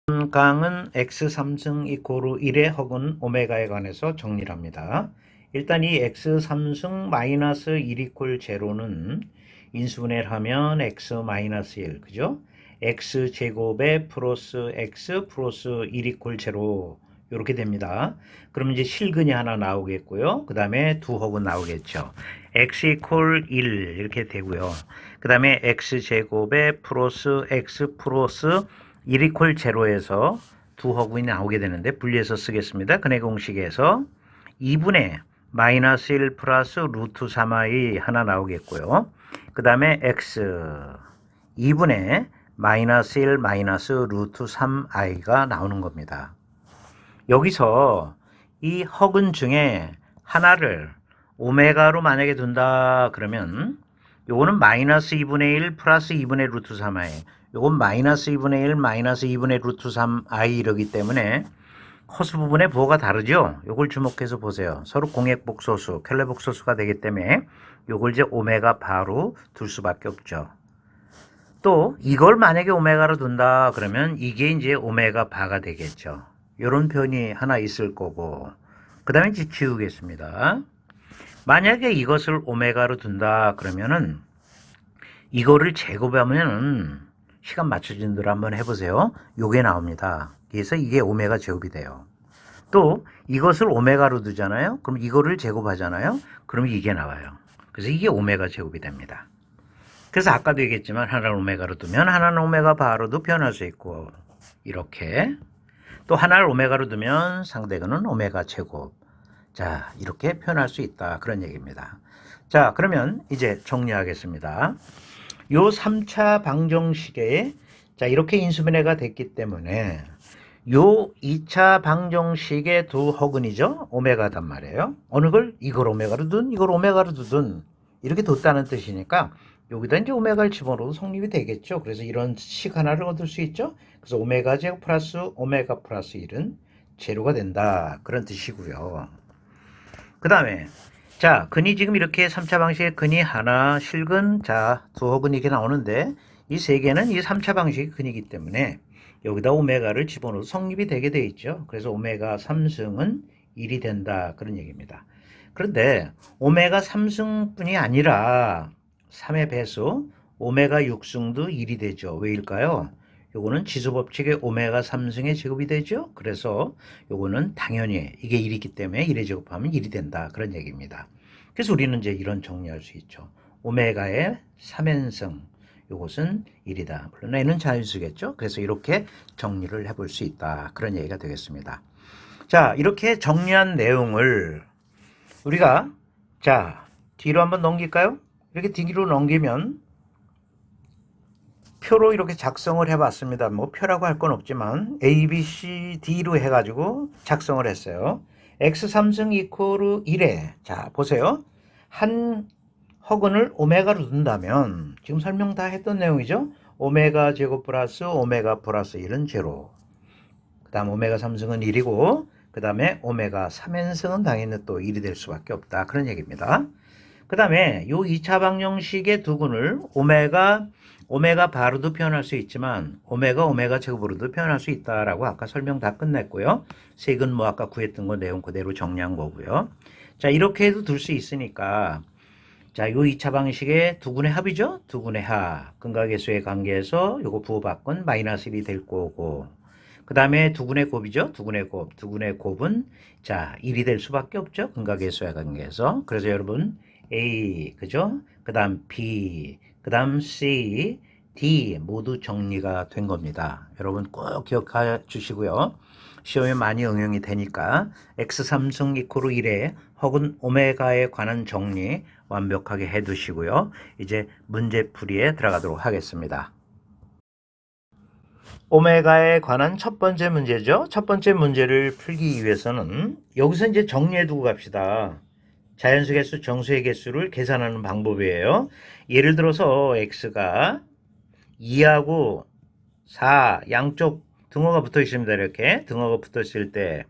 강은 x3승 이코르 1에 혹은 오메가에 관해서 정리를 합니다. 일단 이 x3승 마이너스 1 이퀄 제로는 인수분해를 하면 x 마이너스 1, 그죠? x제곱에 플러스 x 플러스 1 이퀄 제로 이렇게 됩니다. 그럼 이제 실근이 하나 나오겠고요. 그 다음에 두 혹은 나오겠죠. x 이퀄 1 이렇게 되고요. 그 다음에 x제곱에 플러스 x 플러스 1 이퀄 제로에서 두 허구이 나오게 되는데 분리해서 쓰겠습니다. 근해 공식에서 2분의 마이너스 1 플러스 루트 3i 하나 나오겠고요. 그 다음에 x 2분의 마이너스 1 마이너스 루트 3i가 나오는 겁니다. 여기서 이 허근 중에 하나를 오메가로 만약에 둔다 그러면 요거는 마이너스 2분의 1 플러스 2분의 루트 3i, 요건 마이너스 2분의 1 마이너스 2분의 루트 3i 이러기 때문에 허수 부분의 부호가 다르죠. 요걸 주목해서 보세요. 서로 공액복소수, 켈레복소수가 되기 때문에 요걸 이제 오메가 바로 둘 수밖에 없죠. 또 이걸 만약에 오메가로 둔다 그러면 이게 이제 오메가 바가 되겠죠. 요런 표현이 하나 있을 거고, 그 다음에 이제 지우겠습니다. 만약에 이것을 오메가로 둔다 그러면은 이거를 제곱하면은 시간 맞춰진 대로 한번 해보세요. 요게 나옵니다. 그래서 이게 오메가 제곱이 돼요. 또 이것을 오메가로 두잖아요. 그럼 이거를 제곱하잖아요. 그럼 이게 나와요. 그래서 이게 오메가 제곱이 됩니다. 그래서 아까도 얘기했지만 하나는 오메가로 두면 하나는 오메가 바로도 표현할 수 있고, 이렇게 또 하나를 오메가로 두면 상대근은 오메가 제곱. 자, 이렇게 표현할 수 있다. 그런 얘기입니다. 자, 그러면 이제 정리하겠습니다. 요 3차 방정식에 자, 이렇게 인수분해가 됐기 때문에 요 2차 방정식의 두 허근이죠. 오메가단 말이에요. 어느 걸 이걸 오메가로 둔, 이걸 오메가로 두든 이렇게 뒀다는 뜻이니까 여기다 이제 오메가를 집어넣어도 성립이 되겠죠. 그래서 이런 식 하나를 얻을 수 있죠. 그래서 오메가 제곱 플러스 오메가 플러스 1은 제로가 된다. 그런 뜻이고요. 그 다음에 자, 근이 지금 이렇게 3차 방식의 근이 하나, 실근, 자, 두 혹은 이렇게 나오는데 이 세 개는 이 3차 방식의 근이기 때문에 여기다 오메가를 집어넣어도 성립이 되게 돼 있죠. 그래서 오메가 3승은 1이 된다. 그런 얘기입니다. 그런데 오메가 3승뿐이 아니라 3의 배수 오메가 6승도 1이 되죠. 왜일까요? 요거는 지수법칙의 오메가 3승의 제곱이 되죠. 그래서 요거는 당연히 이게 1이기 때문에 1의 제곱하면 1이 된다. 그런 얘기입니다. 그래서 우리는 이제 이런 정리할 수 있죠. 오메가의 3n승 요것은 1이다. 물론 n은 자연수겠죠. 그래서 이렇게 정리를 해볼 수 있다. 그런 얘기가 되겠습니다. 자, 이렇게 정리한 내용을 우리가 자 뒤로 한번 넘길까요? 이렇게 뒤로 넘기면 표로 이렇게 작성을 해봤습니다. 뭐 표라고 할 건 없지만 A, B, C, D로 해가지고 작성을 했어요. X3승 이코르 1에 자 보세요. 한 허근을 오메가로 둔다면 지금 설명 다 했던 내용이죠. 오메가 제곱 플러스 오메가 플러스 1은 제로. 그 다음 오메가 3승은 1이고 그 다음에 오메가 3n승은 당연히 또 1이 될 수밖에 없다. 그런 얘기입니다. 그 다음에 요 2차 방정식의 두 근을 오메가 바로도 표현할 수 있지만 오메가 제곱으로도 표현할 수 있다라고 아까 설명 다 끝냈고요. 색은 뭐 아까 구했던 거 내용 그대로 정리한 거고요. 자, 이렇게 해도 둘 수 있으니까 자, 요 2차 방식의 두 근의 합이죠. 두 근의 합. 근각계수의 관계에서 요거 부호바꾼 마이너스 1이 될 거고 그 다음에 두 근의 곱이죠. 두 근의 곱. 두 근의 곱은 자 1이 될 수밖에 없죠. 근각계수의 관계에서. 그래서 여러분 A, 그죠? 그 다음 B, 그 다음 C, D 모두 정리가 된 겁니다. 여러분 꼭 기억해 주시고요. 시험에 많이 응용이 되니까 X3승 이코르 1에 혹은 오메가에 관한 정리 완벽하게 해 두시고요. 이제 문제풀이에 들어가도록 하겠습니다. 오메가에 관한 첫 번째 문제죠. 첫 번째 문제를 풀기 위해서는 여기서 이제 정리해 두고 갑시다. 자연수 개수, 정수의 개수를 계산하는 방법이에요. 예를 들어서 x가 2하고 4 양쪽 등호가 붙어 있습니다. 이렇게 등호가 붙어 있을 때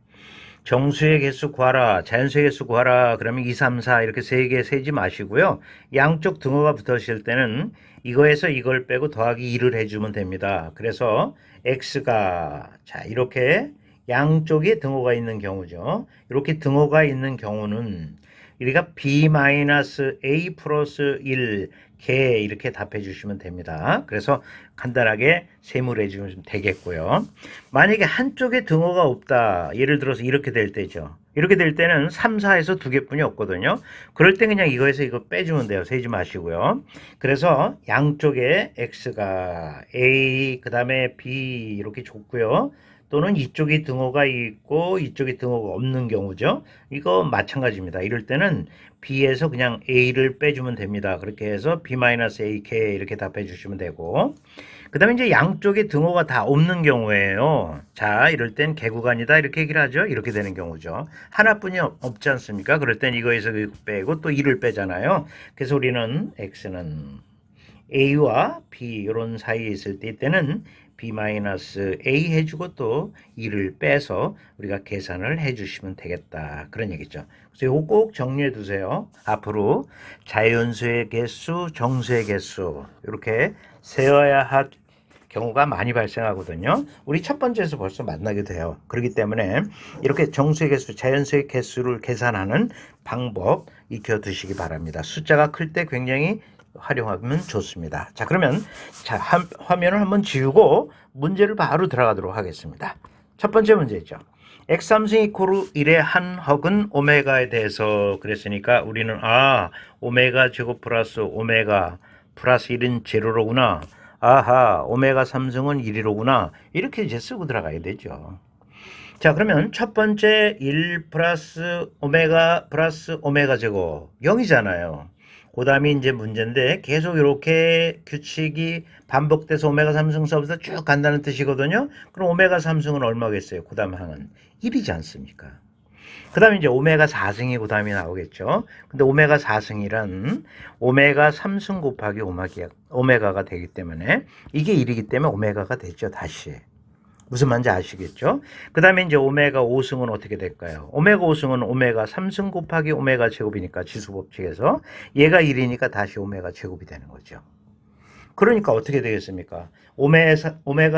정수의 개수 구하라, 자연수의 개수 구하라 그러면 2, 3, 4 이렇게 세 개 세지 마시고요. 양쪽 등호가 붙어 있을 때는 이거에서 이걸 빼고 더하기 2를 해주면 됩니다. 그래서 x가 자 이렇게 양쪽에 등호가 있는 경우죠. 이렇게 등호가 있는 경우는 우리가 b-a 플러스 1 개 이렇게 답해 주시면 됩니다. 그래서 간단하게 세무를 해주시면 되겠고요. 만약에 한쪽에 등호가 없다. 예를 들어서 이렇게 될 때죠. 이렇게 될 때는 3, 4에서 두 개뿐이 없거든요. 그럴 때 그냥 이거에서 이거 빼주면 돼요. 세지 마시고요. 그래서 양쪽에 x가 a 그 다음에 b 이렇게 줬고요. 또는 이쪽에 등호가 있고 이쪽에 등호가 없는 경우죠. 이거 마찬가지입니다. 이럴 때는 b에서 그냥 a를 빼주면 됩니다. 그렇게 해서 b-ak 이렇게 답해 주시면 되고 그 다음에 이제 양쪽에 등호가 다 없는 경우에요. 자 이럴 땐 개구간이다 이렇게 얘기를 하죠. 이렇게 되는 경우죠. 하나뿐이 없지 않습니까? 그럴 땐 이거에서 이거 빼고 또 2를 빼잖아요. 그래서 우리는 x는 a와 b 이런 사이에 있을 때는 b-a 해주고 또 2를 빼서 우리가 계산을 해주시면 되겠다. 그런 얘기죠. 그래서 이거 꼭 정리해 두세요. 앞으로 자연수의 개수, 정수의 개수 이렇게 세어야 할 경우가 많이 발생하거든요. 우리 첫 번째에서 벌써 만나게 돼요. 그렇기 때문에 이렇게 정수의 개수, 자연수의 개수를 계산하는 방법 익혀 두시기 바랍니다. 숫자가 클 때 굉장히 활용하면 좋습니다. 자 그러면 자 화면을 한번 지우고 문제를 바로 들어가도록 하겠습니다. 첫 번째 문제죠. x3승 이코르 1의 한 헉은 오메가에 대해서 그랬으니까 우리는 오메가 제곱 플러스 오메가 플러스 1은 제로로구나. 아하 오메가 3승은 1이로구나. 이렇게 이제 쓰고 들어가야 되죠. 자 그러면 첫 번째 1 플러스 오메가 플러스 오메가 제곱 0이잖아요. 그 다음에 이제 문제인데 계속 이렇게 규칙이 반복돼서 오메가 3승서부터 쭉 간다는 뜻이거든요. 그럼 오메가 3승은 얼마겠어요? 그 다음 항은 1이지 않습니까? 그 다음에 이제 오메가 4승이 그 다음에 나오겠죠. 근데 오메가 4승이란 오메가 3승 곱하기 오메가가 되기 때문에 이게 1이기 때문에 오메가가 되죠. 다시. 무슨 말인지 아시겠죠? 그 다음에 이제 오메가 5승은 어떻게 될까요? 오메가 5승은 오메가 3승 곱하기 오메가 제곱이니까 지수법칙에서 얘가 1이니까 다시 오메가 제곱이 되는 거죠. 그러니까 어떻게 되겠습니까? 오메가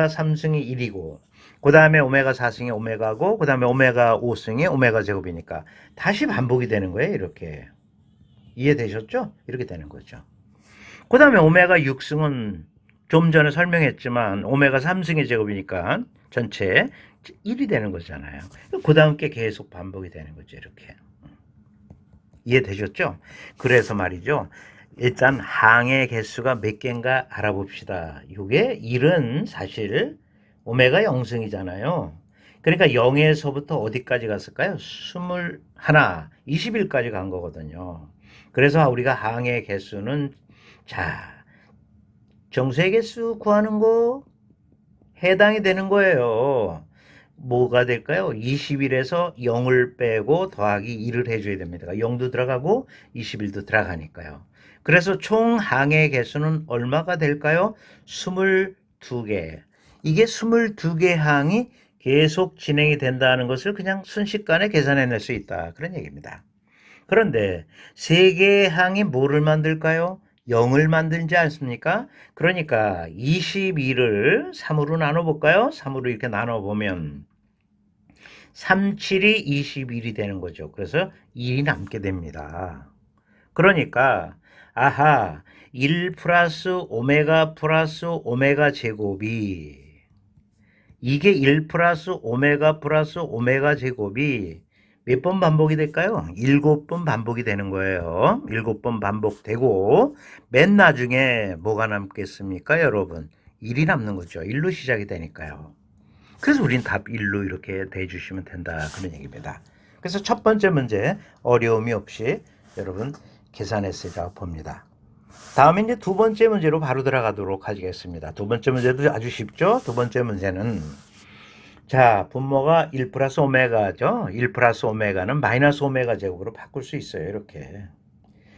3승이 1이고 그 다음에 오메가 4승이 오메가고 그 다음에 오메가 5승이 오메가 제곱이니까 다시 반복이 되는 거예요. 이렇게. 이해되셨죠? 이렇게 되는 거죠. 그 다음에 오메가 6승은 좀 전에 설명했지만 오메가 3승의 제곱이니까 전체 1이 되는 거잖아요. 그 다음 게 계속 반복이 되는 거죠. 이렇게. 이해되셨죠? 그래서 말이죠. 일단 항의 개수가 몇 개인가 알아봅시다. 이게 1은 사실 오메가 0승이잖아요. 그러니까 0에서부터 어디까지 갔을까요? 21, 20일까지 간 거거든요. 그래서 우리가 항의 개수는 자 정수의 개수 구하는 거 해당이 되는 거예요. 뭐가 될까요? 20일에서 0을 빼고 더하기 2를 해줘야 됩니다. 0도 들어가고 21도 들어가니까요. 그래서 총 항의 개수는 얼마가 될까요? 22개. 이게 22개 항이 계속 진행이 된다는 것을 그냥 순식간에 계산해낼 수 있다. 그런 얘기입니다. 그런데 3개의 항이 뭐를 만들까요? 0을 만들지 않습니까? 그러니까 22를 3으로 나눠볼까요? 3으로 이렇게 나눠보면 3, 7이 21이 되는 거죠. 그래서 1이 남게 됩니다. 그러니까 1 플러스 오메가 제곱이 이게 1 플러스 오메가 제곱이 몇 번 반복이 될까요? 7번 반복이 되는 거예요. 7번 반복되고 맨 나중에 뭐가 남겠습니까, 여러분? 1이 남는 거죠. 1로 시작이 되니까요. 그래서 우린 답 1로 이렇게 대주시면 된다. 그런 얘기입니다. 그래서 첫 번째 문제 어려움이 없이 여러분 계산했으리라 봅니다. 다음에 이제 두 번째 문제로 바로 들어가도록 하겠습니다. 두 번째 문제도 아주 쉽죠? 두 번째 문제는 자, 분모가 1 플러스 오메가죠. 1 플러스 오메가는 마이너스 오메가 제곱으로 바꿀 수 있어요. 이렇게.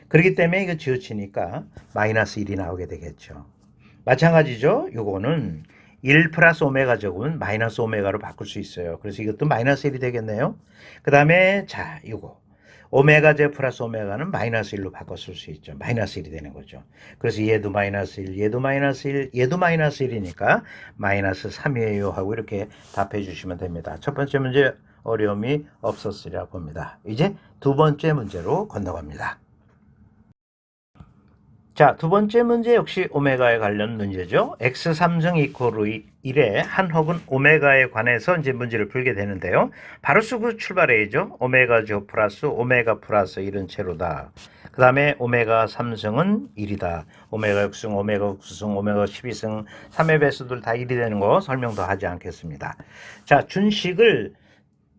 그렇기 때문에 이거 지우치니까 마이너스 1이 나오게 되겠죠. 마찬가지죠. 요거는 1 플러스 오메가 제곱은 마이너스 오메가로 바꿀 수 있어요. 그래서 이것도 마이너스 1이 되겠네요. 그 다음에 자, 요거 오메가 제 플러스 오메가는 마이너스 1로 바꿔 쓸 수 있죠. 마이너스 1이 되는 거죠. 그래서 얘도 마이너스 1, 얘도 마이너스 1, 얘도 마이너스 1이니까 마이너스 3이에요 하고 이렇게 답해 주시면 됩니다. 첫 번째 문제 어려움이 없었으리라 봅니다. 이제 두 번째 문제로 건너갑니다. 자, 두 번째 문제 역시 오메가에 관련 문제죠. x3승 이퀄 1의 한 혹은 오메가에 관해서 이제 문제를 풀게 되는데요. 바로 쓰고 출발해야죠. 오메가 제곱 플러스 오메가 플러스 1은 제로다. 그 다음에 오메가 3승은 1이다. 오메가 6승, 오메가 9승, 오메가 12승, 3의 배수들 다 1이 되는 거 설명도 하지 않겠습니다. 자, 준식을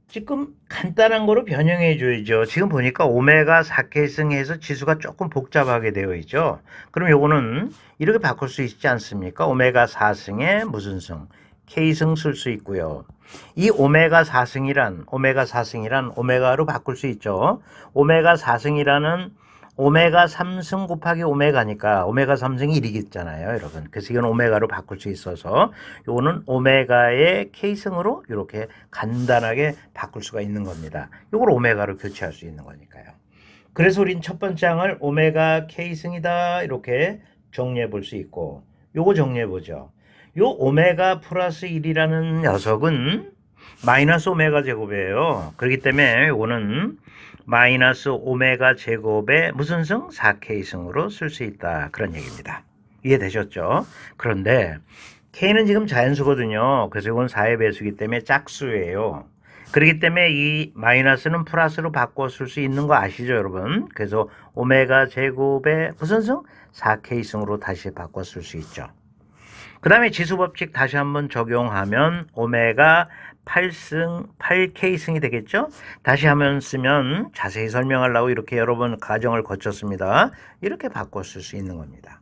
지금 간단한 거로 변형해 줘야죠. 지금 보니까 오메가 4K승에서 지수가 조금 복잡하게 되어 있죠. 그럼 요거는 이렇게 바꿀 수 있지 않습니까? 오메가 4승에 무슨 승? K승 쓸 수 있고요. 이 오메가 4승이란 오메가로 바꿀 수 있죠. 오메가 4승이라는 오메가 3승 곱하기 오메가니까 오메가 3승이 1이겠잖아요, 여러분. 그래서 이건 오메가로 바꿀 수 있어서 요거는 오메가의 K승으로 이렇게 간단하게 바꿀 수가 있는 겁니다. 요걸 오메가로 교체할 수 있는 거니까요. 그래서 우린 첫 번째 항을 오메가 K승이다 이렇게 정리해 볼 수 있고 요거 정리해 보죠. 요 오메가 플러스 1이라는 녀석은 마이너스 오메가 제곱이에요. 그렇기 때문에 요거는 마이너스 오메가 제곱의 무슨 승? 4K승으로 쓸 수 있다. 그런 얘기입니다. 이해되셨죠? 그런데 K는 지금 자연수거든요. 그래서 이건 4의 배수이기 때문에 짝수예요. 그렇기 때문에 이 마이너스는 플러스로 바꿔 쓸 수 있는 거 아시죠, 여러분? 그래서 오메가 제곱의 무슨 승? 4K승으로 다시 바꿔 쓸 수 있죠. 그 다음에 지수법칙 다시 한번 적용하면 오메가 8K승이 되겠죠? 다시 한번 쓰면 자세히 설명하려고 이렇게 여러 번 과정을 거쳤습니다. 이렇게 바꿔 쓸 수 있는 겁니다.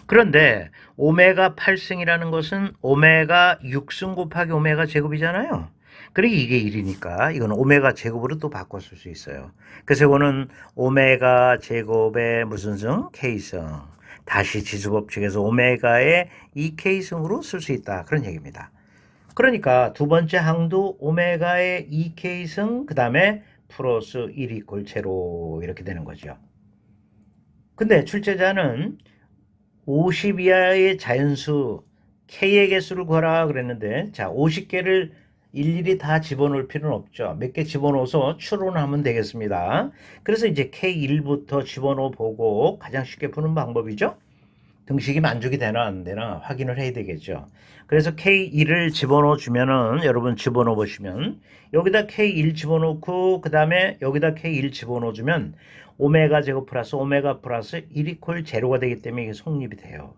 그런데 오메가 8승이라는 것은 오메가 6승 곱하기 오메가 제곱이잖아요. 그러니까 이게 1이니까 이건 오메가 제곱으로 또 바꿔 쓸 수 있어요. 그래서 이거는 오메가 제곱의 무슨 승? K승. 다시 지수법칙에서 오메가의 2K승으로 쓸 수 있다. 그런 얘기입니다. 그러니까 두 번째 항도 오메가의 2K승 그 다음에 플러스 1 이퀄 제로 이렇게 되는 거죠. 근데 출제자는 50 이하의 자연수 K의 개수를 구하라 그랬는데 자 50개를 일일이 다 집어넣을 필요는 없죠. 몇 개 집어넣어서 추론하면 되겠습니다. 그래서 이제 K1부터 집어넣어 보고 가장 쉽게 푸는 방법이죠. 등식이 만족이 되나 안 되나 확인을 해야 되겠죠. 그래서 K1을 집어넣어 주면은 여러분 집어넣어 보시면 여기다 K1 집어넣고 그 다음에 여기다 K1 집어넣어 주면 오메가 제곱 플러스 오메가 플러스 1 이퀄 제로가 되기 때문에 이게 성립이 돼요.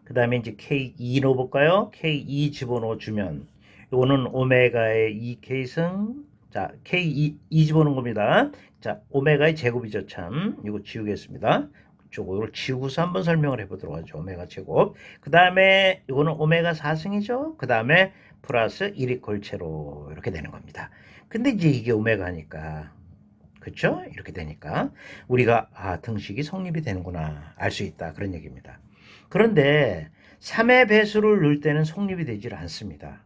그 다음에 이제 K2 넣어볼까요? K2 집어넣어 주면 이거는 오메가의 2K승 자 K2 집어넣은 겁니다. 자 오메가의 제곱이죠 참. 이거 지우겠습니다. 이걸 지우고서 한번 설명을 해보도록 하죠. 오메가 제곱. 그 다음에 이거는 오메가 4승이죠. 그 다음에 플러스 1 이퀄 제로 이렇게 되는 겁니다. 근데 이제 이게 오메가니까 그렇죠? 이렇게 되니까 우리가 등식이 성립이 되는구나 알 수 있다 그런 얘기입니다. 그런데 3의 배수를 넣을 때는 성립이 되질 않습니다.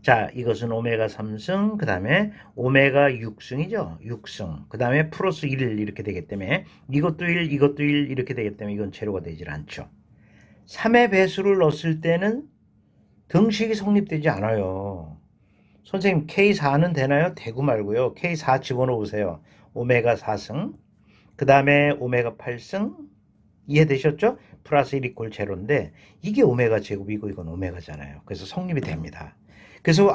자, 이것은 오메가 3승, 그 다음에 오메가 6승이죠. 6승. 그 다음에 플러스 1 이렇게 되기 때문에 이것도 1, 이것도 1 이렇게 되기 때문에 이건 제로가 되질 않죠. 3의 배수를 넣었을 때는 등식이 성립되지 않아요. 선생님 K4는 되나요? 되고 말고요. K4 집어넣어 보세요. 오메가 4승, 그 다음에 오메가 8승, 이해되셨죠? 플러스 1 이퀄 제로인데 이게 오메가 제곱이고 이건 오메가잖아요. 그래서 성립이 됩니다. 그래서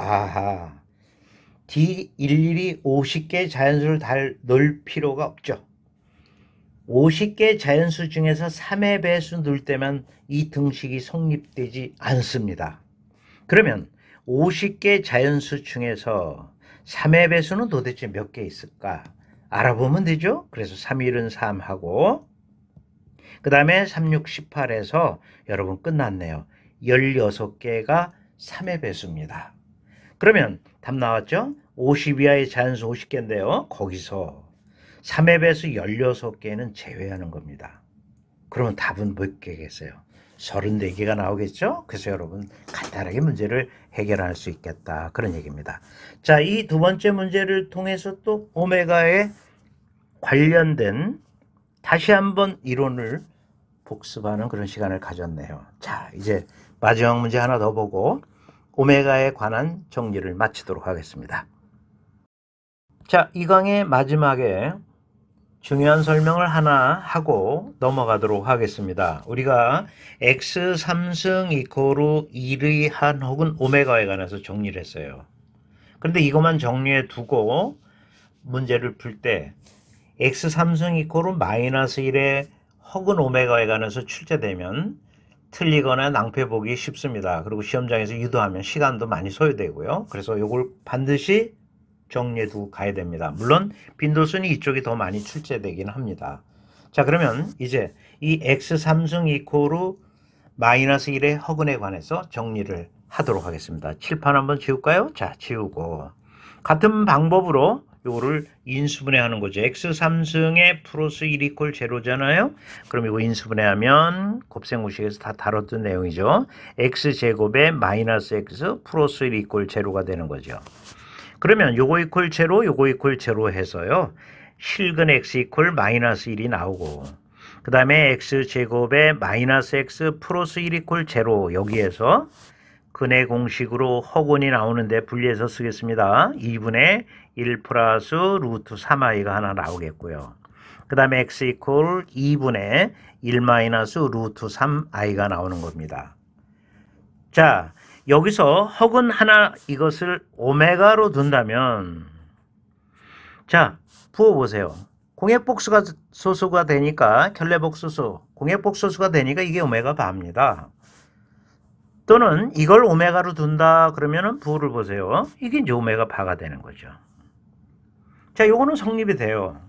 D 일일이 50개 자연수를 다 넣을 필요가 없죠. 50개 자연수 중에서 3의 배수 넣을 때만 이 등식이 성립되지 않습니다. 그러면 50개 자연수 중에서 3의 배수는 도대체 몇 개 있을까? 알아보면 되죠. 그래서 3, 1은 3하고 그 다음에 3, 6, 18에서 여러분 끝났네요. 16개가 3의 배수입니다. 그러면 답 나왔죠? 50 이하의 자연수 50개인데요. 거기서 3의 배수 16개는 제외하는 겁니다. 그러면 답은 몇 개겠어요? 34개가 나오겠죠? 그래서 여러분 간단하게 문제를 해결할 수 있겠다. 그런 얘기입니다. 자, 이 두 번째 문제를 통해서 또 오메가의 관련된 다시 한번 이론을 복습하는 그런 시간을 가졌네요. 자, 이제 마지막 문제 하나 더 보고 오메가에 관한 정리를 마치도록 하겠습니다. 자, 이 강의 마지막에 중요한 설명을 하나 하고 넘어가도록 하겠습니다. 우리가 x 3승 이코르 1의 한 혹은 오메가에 관해서 정리를 했어요. 그런데 이것만 정리해 두고 문제를 풀 때 x 3승 이코르 마이너스 1의 혹은 오메가에 관해서 출제되면 틀리거나 낭패 보기 쉽습니다. 그리고 시험장에서 유도하면 시간도 많이 소요되고요. 그래서 이걸 반드시 정리해 두고 가야 됩니다. 물론 빈도순이 이쪽이 더 많이 출제되긴 합니다. 자, 그러면 이제 이 x 3승 이코르 마이너스 1의 허근에 관해서 정리를 하도록 하겠습니다. 칠판 한번 지울까요? 자, 지우고 같은 방법으로 요거를 인수분해하는 거죠. x 3승의 플러스 1 이퀄 제로잖아요. 그럼 이거 인수분해하면 곱셈공식에서 다 다뤘던 내용이죠. x 제곱에 마이너스 x 플러스 1 이퀄 제로가 되는 거죠. 그러면 요거 이퀄 제로, 요거 이퀄 제로 해서요. 실근 x 이퀄 마이너스 1이 나오고 그 다음에 x 제곱에 마이너스 x 플러스 1 이퀄 제로 여기에서 근의 공식으로 허근이 나오는데 분리해서 쓰겠습니다. 2분의 1 플러스 루트 3i가 하나 나오겠고요. 그 다음에 x 이퀄 2분의 1 마이너스 루트 3i가 나오는 겁니다. 자, 여기서 허근 하나 이것을 오메가로 둔다면 자, 부어보세요. 공액복수가 소수가 되니까 결례복수수, 공액복수수가 되니까 이게 오메가 바입니다. 또는 이걸 오메가로 둔다 그러면은 부호를 보세요. 이게 이제 오메가 바가 되는 거죠. 자, 요거는 성립이 돼요.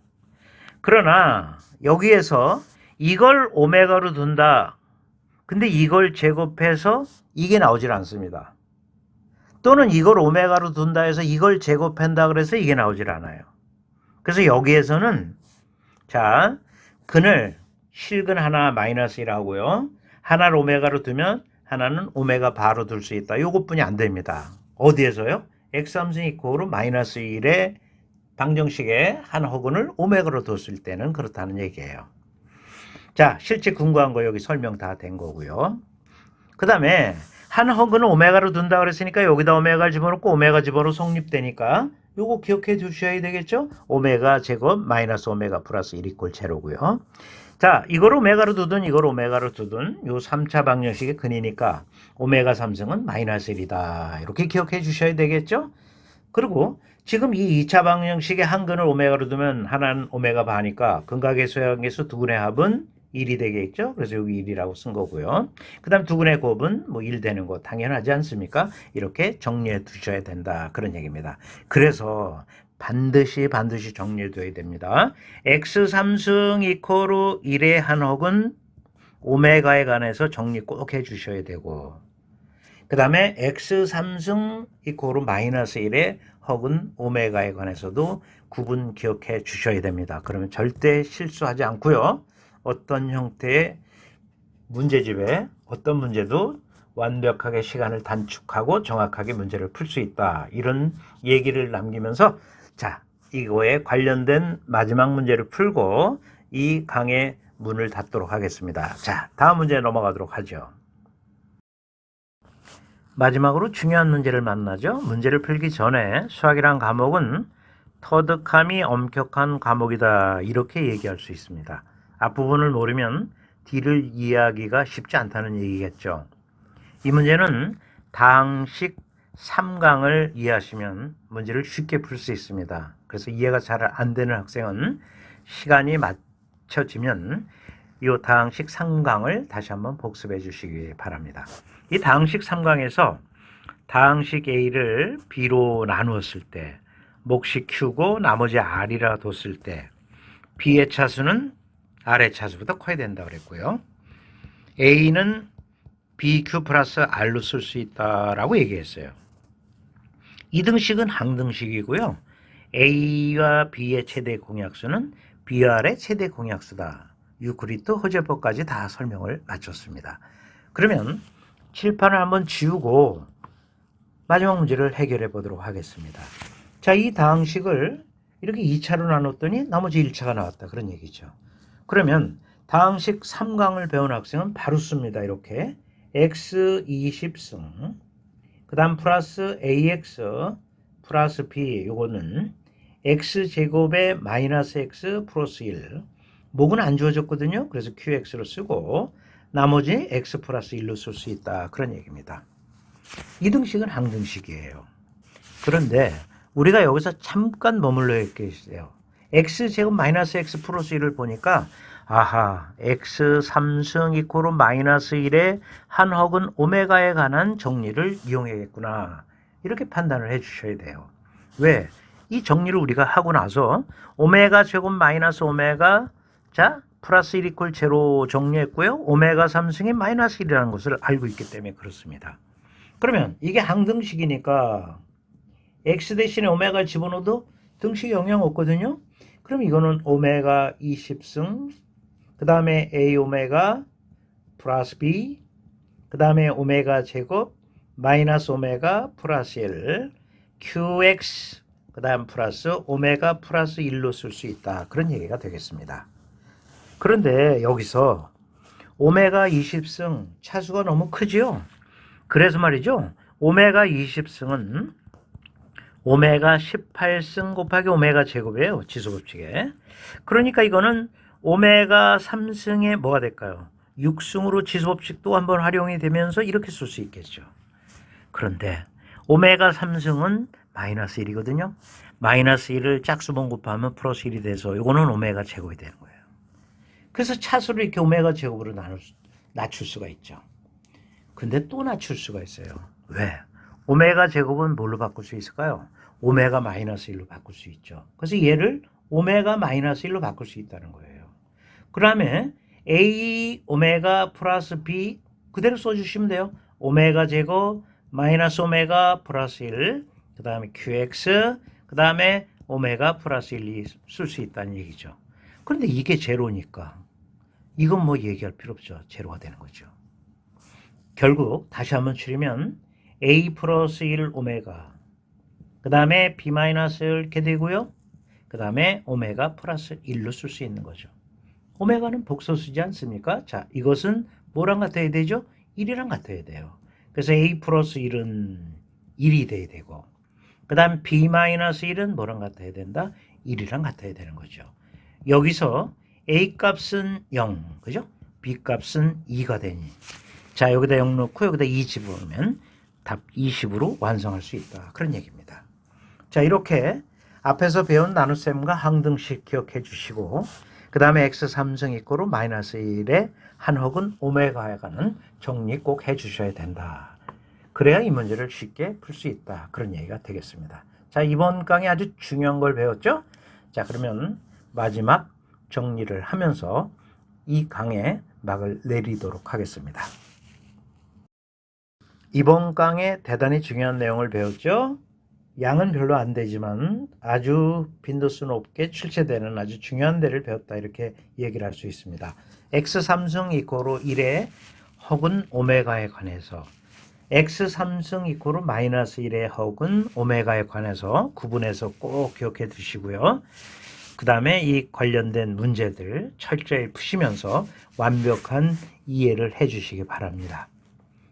그러나 여기에서 이걸 오메가로 둔다. 근데 이걸 제곱해서 이게 나오질 않습니다. 또는 이걸 오메가로 둔다 해서 이걸 제곱한다 그래서 이게 나오질 않아요. 그래서 여기에서는 자, 근을 실근 하나 마이너스 1하고요. 하나를 오메가로 두면 하나는 오메가 바로 둘 수 있다. 요것뿐이 안 됩니다. 어디에서요? x3승 이코르 마이너스 1의 방정식의 한 허근을 오메가로 뒀을 때는 그렇다는 얘기예요. 자, 실제 궁금한 거 여기 설명 다 된 거고요. 그 다음에 한 허근을 오메가로 둔다 그랬으니까 여기다 오메가를 집어넣고 오메가 집어로 성립되니까 요거 기억해 주셔야 되겠죠? 오메가 제곱 마이너스 오메가 플러스 1 이퀄 제로고요. 자, 이걸 오메가로 두든 이걸 오메가로 두든 요 3차 방정식의 근이니까 오메가 3승은 마이너스 1이다. 이렇게 기억해 주셔야 되겠죠? 그리고 지금 이 2차 방정식의 한 근을 오메가로 두면 하나는 오메가 바니까 근각의 소양계수 두 근의 합은 1이 되겠죠? 그래서 여기 1이라고 쓴 거고요. 그 다음 두 근의 곱은 뭐 1 되는 거 당연하지 않습니까? 이렇게 정리해 두셔야 된다. 그런 얘기입니다. 그래서 반드시 정리해 둬야 됩니다. x 3승 이코르 1의 한 혹은 오메가에 관해서 정리 꼭 해 주셔야 되고 그 다음에 x 3승 이코르 마이너스 1의 혹은 오메가에 관해서도 구분 기억해 주셔야 됩니다. 그러면 절대 실수하지 않고요. 어떤 형태의 문제집에 어떤 문제도 완벽하게 시간을 단축하고 정확하게 문제를 풀 수 있다. 이런 얘기를 남기면서 자, 이거에 관련된 마지막 문제를 풀고 이 강의 문을 닫도록 하겠습니다. 자, 다음 문제에 넘어가도록 하죠. 마지막으로 중요한 문제를 만나죠. 문제를 풀기 전에 수학이란 과목은 터득함이 엄격한 과목이다. 이렇게 얘기할 수 있습니다. 앞부분을 모르면 뒤를 이해하기가 쉽지 않다는 얘기겠죠. 이 문제는 다항식 3강을 이해하시면 문제를 쉽게 풀 수 있습니다. 그래서 이해가 잘 안 되는 학생은 시간이 맞춰지면 이 다항식 3강을 다시 한번 복습해 주시기 바랍니다. 이 다항식 3강에서 다항식 A를 B로 나누었을 때 몫이 Q고 나머지 R이라 뒀을 때 B의 차수는 R의 차수보다 커야 된다고 그랬고요. A는 BQ 플러스 R로 쓸 수 있다라고 얘기했어요. 이등식은 항등식이고요. A와 B의 최대 공약수는 BR의 최대 공약수다. 유클리드 호재법까지 다 설명을 마쳤습니다. 그러면 칠판을 한번 지우고 마지막 문제를 해결해 보도록 하겠습니다. 자, 이 다항식을 이렇게 2차로 나눴더니 나머지 1차가 나왔다. 그런 얘기죠. 그러면 다항식 3강을 배운 학생은 바로 씁니다. 이렇게 x 20승 그 다음 플러스 ax 플러스 b 요거는 x제곱에 마이너스 x 플러스 1 목은 안 주어졌거든요. 그래서 qx로 쓰고 나머지 x 플러스 1로 쓸 수 있다. 그런 얘기입니다. 이등식은 항등식이에요. 그런데 우리가 여기서 잠깐 머물러 있겠어요. x제곱 마이너스 x 플러스 1을 보니까 아하 x 3승 이코로 마이너스 1의 한հ근 오메가에 관한 정리를 이용해야겠구나. 이렇게 판단을 해 주셔야 돼요. 왜? 이 정리를 우리가 하고 나서 오메가 제곱 마이너스 오메가 자 플러스 1 이퀄 제로 정리했고요. 오메가 3승이 마이너스 1이라는 것을 알고 있기 때문에 그렇습니다. 그러면 이게 항등식이니까 x 대신에 오메가 집어넣어도 등식 영향 없거든요. 그럼 이거는 오메가 20승 그 다음에 a 오메가 플러스 b 그 다음에 오메가 제곱 마이너스 오메가 플러스 1 qx 그 다음 플러스 오메가 플러스 1로 쓸 수 있다. 그런 얘기가 되겠습니다. 그런데 여기서 오메가 20승 차수가 너무 크지요. 그래서 말이죠. 오메가 20승은 오메가 18승 곱하기 오메가 제곱이에요. 지수법칙에. 그러니까 이거는 오메가 3승에 뭐가 될까요? 6승으로 지수법칙도 한번 활용이 되면서 이렇게 쓸 수 있겠죠. 그런데 오메가 3승은 마이너스 1이거든요. 마이너스 1을 짝수번 곱하면 플러스 1이 돼서 이거는 오메가 제곱이 되는 거예요. 그래서 차수를 이렇게 오메가 제곱으로 낮출 수가 있죠. 근데 또 낮출 수가 있어요. 왜? 오메가 제곱은 뭘로 바꿀 수 있을까요? 오메가 마이너스 1로 바꿀 수 있죠. 그래서 얘를 오메가 마이너스 1로 바꿀 수 있다는 거예요. 그 다음에 a 오메가 플러스 b 그대로 써주시면 돼요. 오메가 제곱 마이너스 오메가 플러스 1 그 다음에 qx 그 다음에 오메가 플러스 1이 쓸 수 있다는 얘기죠. 그런데 이게 제로니까 이건 뭐 얘기할 필요 없죠. 제로가 되는 거죠. 결국 다시 한번 추리면 a 플러스 1 오메가 그 다음에 b 마이너스 1 이렇게 되고요. 그 다음에 오메가 플러스 1로 쓸 수 있는 거죠. 오메가는 복소수지 않습니까? 자, 이것은 뭐랑 같아야 되죠? 1이랑 같아야 돼요. 그래서 a 플러스 1은 1이 돼야 되고 그 다음 b 마이너스 1은 뭐랑 같아야 된다? 1이랑 같아야 되는 거죠. 여기서 a 값은 0, 그죠? b 값은 2가 되니 자, 여기다 0 넣고 여기다 2 집어넣으면 답 20으로 완성할 수 있다. 그런 얘기입니다. 자, 이렇게 앞에서 배운 나눗셈과 항등식 기억해 주시고 그 다음에 x 3승 이꼬로 마이너스 1의 한혹은 오메가에 가는 정리 꼭 해 주셔야 된다. 그래야 이 문제를 쉽게 풀 수 있다. 그런 얘기가 되겠습니다. 자, 이번 강의 아주 중요한 걸 배웠죠? 자, 그러면 마지막 정리를 하면서 이 강의 막을 내리도록 하겠습니다. 이번 강에 대단히 중요한 내용을 배웠죠? 양은 별로 안 되지만 아주 빈도수 높게 출제되는 아주 중요한 데를 배웠다. 이렇게 얘기를 할 수 있습니다. x 3승 이코로 1의 혹은 오메가에 관해서 x 3승 이코로 마이너스 1의 혹은 오메가에 관해서 구분해서 꼭 기억해 두시고요. 그 다음에 이 관련된 문제들 철저히 푸시면서 완벽한 이해를 해 주시기 바랍니다.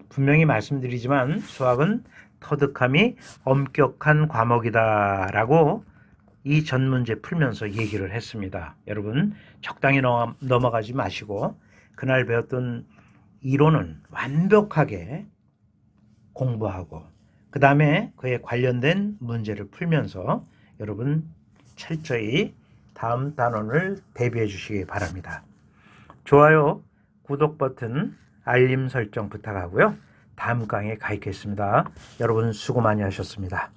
분명히 말씀드리지만 수학은 터득함이 엄격한 과목이다라고 이 전 문제 풀면서 얘기를 했습니다. 여러분 적당히 넘어가지 마시고 그날 배웠던 이론은 완벽하게 공부하고 그 다음에 그에 관련된 문제를 풀면서 여러분 철저히 다음 단원을 대비해 주시기 바랍니다. 좋아요, 구독 버튼, 알림 설정 부탁하고요. 다음 강의에 가입하겠습니다. 여러분 수고 많이 하셨습니다.